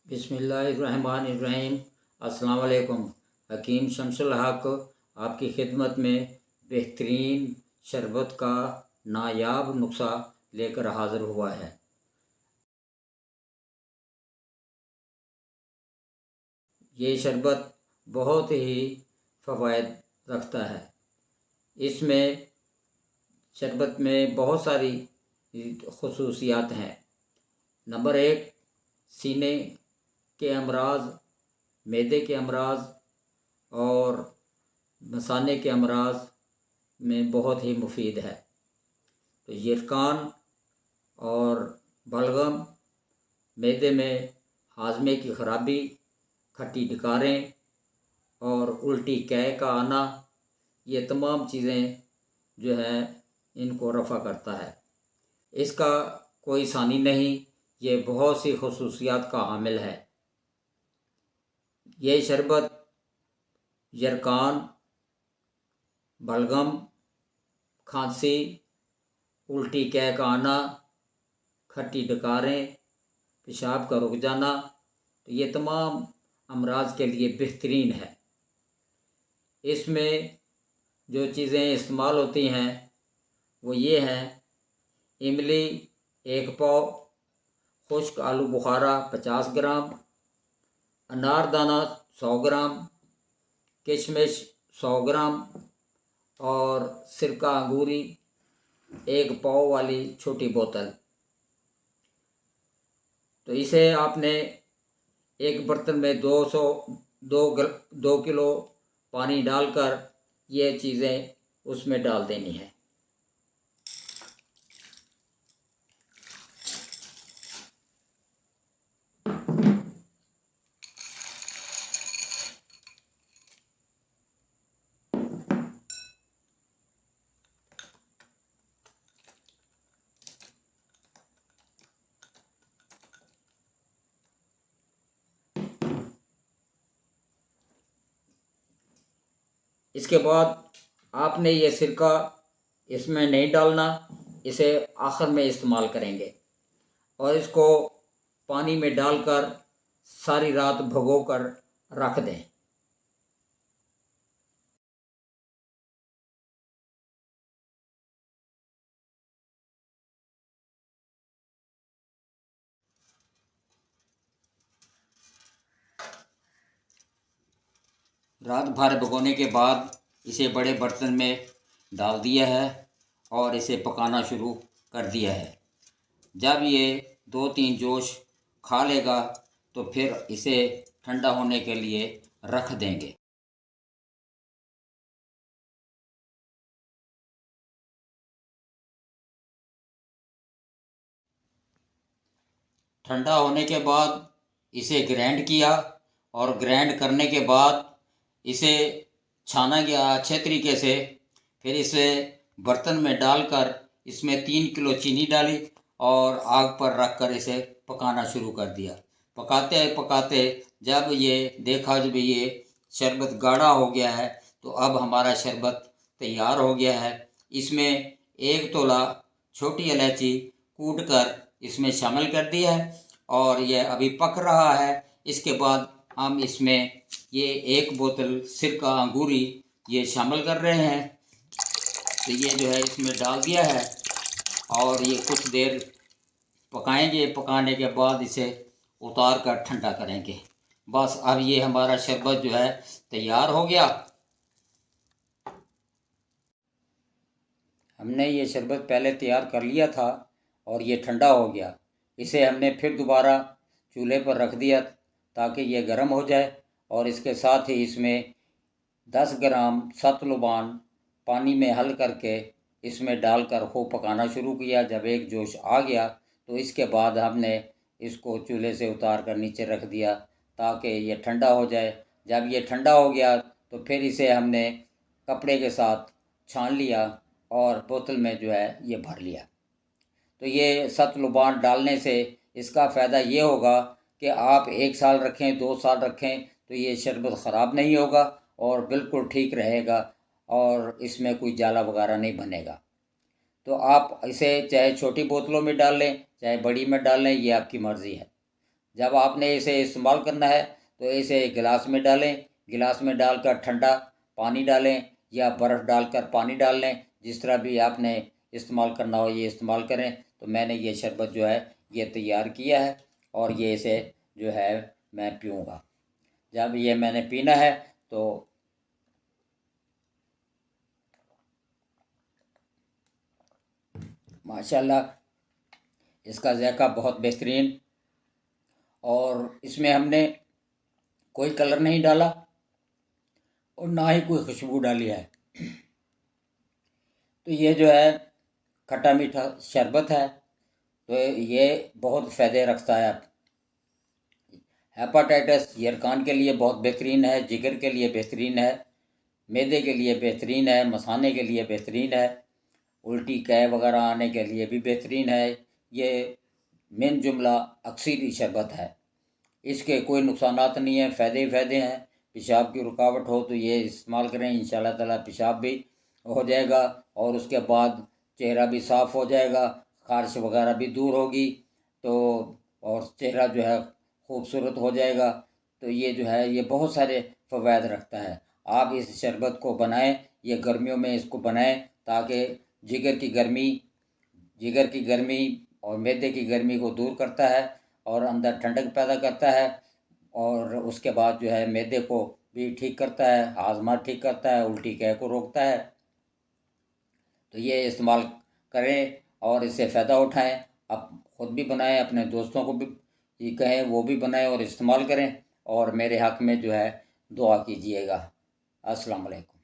बिस्मिल्लाहिर्रहमानिर्रहीम। अस्सलाम वालेकुम। हकीम शमसुल हक आपकी खिदमत में बेहतरीन शरबत का नायाब नुस्खा लेकर हाज़िर हुआ है। ये शरबत बहुत ही फ़वाइद रखता है। इसमें शरबत में बहुत सारी ख़ुसूसियात हैं। नंबर 1, सीने के अमराज, मैदे के अमराज और मसाने के अमराज में बहुत ही मुफीद है। तो यरकान और बलगम, मैदे में हाजमे की ख़राबी, खट्टी डकारें और उल्टी कै का आना, ये तमाम चीज़ें जो है इनको रफ़ा करता है। इसका कोई सानी नहीं, ये बहुत सी ख़ुसूसियात का हामिल है। ये शरबत यरकान, बलगम, खांसी, उल्टी कै का आना, खट्टी डकारें, पेशाब का रुक जाना, तो ये तमाम अमराज के लिए बेहतरीन है। इसमें जो चीज़ें इस्तेमाल होती हैं वो ये हैं: इमली 1 पाव, खुश्क आलू बुखारा 50 ग्राम, अनारदाना 100 ग्राम, किशमिश 100 ग्राम और सिरका अंगूरी 1 पाव वाली छोटी बोतल। तो इसे आपने एक बर्तन में 2 किलो पानी डालकर ये चीज़ें उसमें डाल देनी है। इसके बाद आपने ये सिरका इसमें नहीं डालना, इसे आखिर में इस्तेमाल करेंगे और इसको पानी में डालकर सारी रात भिगोकर रख दें। रात भर भिगोने के बाद इसे बड़े बर्तन में डाल दिया है और इसे पकाना शुरू कर दिया है। जब ये 2-3 जोश खा लेगा तो फिर इसे ठंडा होने के लिए रख देंगे। ठंडा होने के बाद इसे ग्राइंड किया और ग्राइंड करने के बाद इसे छाना गया अच्छे तरीके से। फिर इसे बर्तन में डालकर इसमें 3 किलो चीनी डाली और आग पर रखकर इसे पकाना शुरू कर दिया। पकाते पकाते जब ये देखा जब ये शरबत गाढ़ा हो गया है तो अब हमारा शरबत तैयार हो गया है। इसमें 1 तोला छोटी इलायची कूट कर इसमें शामिल कर दिया है और यह अभी पक रहा है। इसके बाद हम इसमें ये 1 बोतल सिरका अंगूरी ये शामिल कर रहे हैं। तो ये जो है इसमें डाल दिया है और ये कुछ देर पकाएंगे। पकाने के बाद इसे उतार कर ठंडा करेंगे। बस अब ये हमारा शरबत जो है तैयार हो गया। हमने ये शरबत पहले तैयार कर लिया था और ये ठंडा हो गया। इसे हमने फिर दोबारा चूल्हे पर रख दिया ताकि ये गर्म हो जाए और इसके साथ ही इसमें 10 ग्राम सतलुबान पानी में हल करके इसमें डालकर खूब पकाना शुरू किया। जब एक जोश आ गया तो इसके बाद हमने इसको चूल्हे से उतार कर नीचे रख दिया ताकि ये ठंडा हो जाए। जब ये ठंडा हो गया तो फिर इसे हमने कपड़े के साथ छान लिया और बोतल में जो है ये भर लिया। तो ये सतलुबान डालने से इसका फ़ायदा ये होगा कि आप 1 साल रखें, 2 साल रखें तो ये शरबत ख़राब नहीं होगा और बिल्कुल ठीक रहेगा और इसमें कोई जाला वगैरह नहीं बनेगा। तो आप इसे चाहे छोटी बोतलों में डाल लें चाहे बड़ी में डाल लें, ये आपकी मर्ज़ी है। जब आपने इसे इस्तेमाल करना है तो इसे गिलास में डालें, गिलास में डालकर ठंडा पानी डालें या बर्फ़ डालकर पानी डाल लें, जिस तरह भी आपने इस्तेमाल करना हो ये इस्तेमाल करें। तो मैंने ये शरबत जो है ये तैयार किया है और ये इसे जो है मैं पीऊँगा। जब ये मैंने पीना है तो माशाल्लाह इसका ज़ायका बहुत बेहतरीन, और इसमें हमने कोई कलर नहीं डाला और ना ही कोई खुशबू डाली है। तो ये जो है खट्टा मीठा शरबत है, तो ये बहुत फ़ायदे रखता है। हेपाटाइटिस यरकान के लिए बहुत बेहतरीन है, जिगर के लिए बेहतरीन है, मैदे के लिए बेहतरीन है, मसाने के लिए बेहतरीन है, उल्टी कै वगैरह आने के लिए भी बेहतरीन है। ये मेन जुमला अक्सीरी शरबत है। इसके कोई नुकसानात नहीं हैं, फ़ायदे ही फ़ायदे हैं। पेशाब की रुकावट हो तो ये इस्तेमाल करें, इंशाल्लाह ताला पेशाब भी हो जाएगा और उसके बाद चेहरा भी साफ़ हो जाएगा, ख़ारिश वगैरह भी दूर होगी, तो और चेहरा जो है खूबसूरत हो जाएगा। तो ये जो है ये बहुत सारे फ़वाइद रखता है। आप इस शरबत को बनाएं, ये गर्मियों में इसको बनाएं ताकि जिगर की गर्मी जिगर की गर्मी और मैदे की गर्मी को दूर करता है और अंदर ठंडक पैदा करता है, और उसके बाद जो है मैदे को भी ठीक करता है, हाजमा ठीक करता है, उल्टी कै को रोकता है। तो ये इस्तेमाल करें और इससे फ़ायदा उठाएं। आप ख़ुद भी बनाएं, अपने दोस्तों को भी ये कहें वो भी बनाएं और इस्तेमाल करें, और मेरे हक़ में जो है दुआ कीजिएगा। अस्सलाम वालेकुम।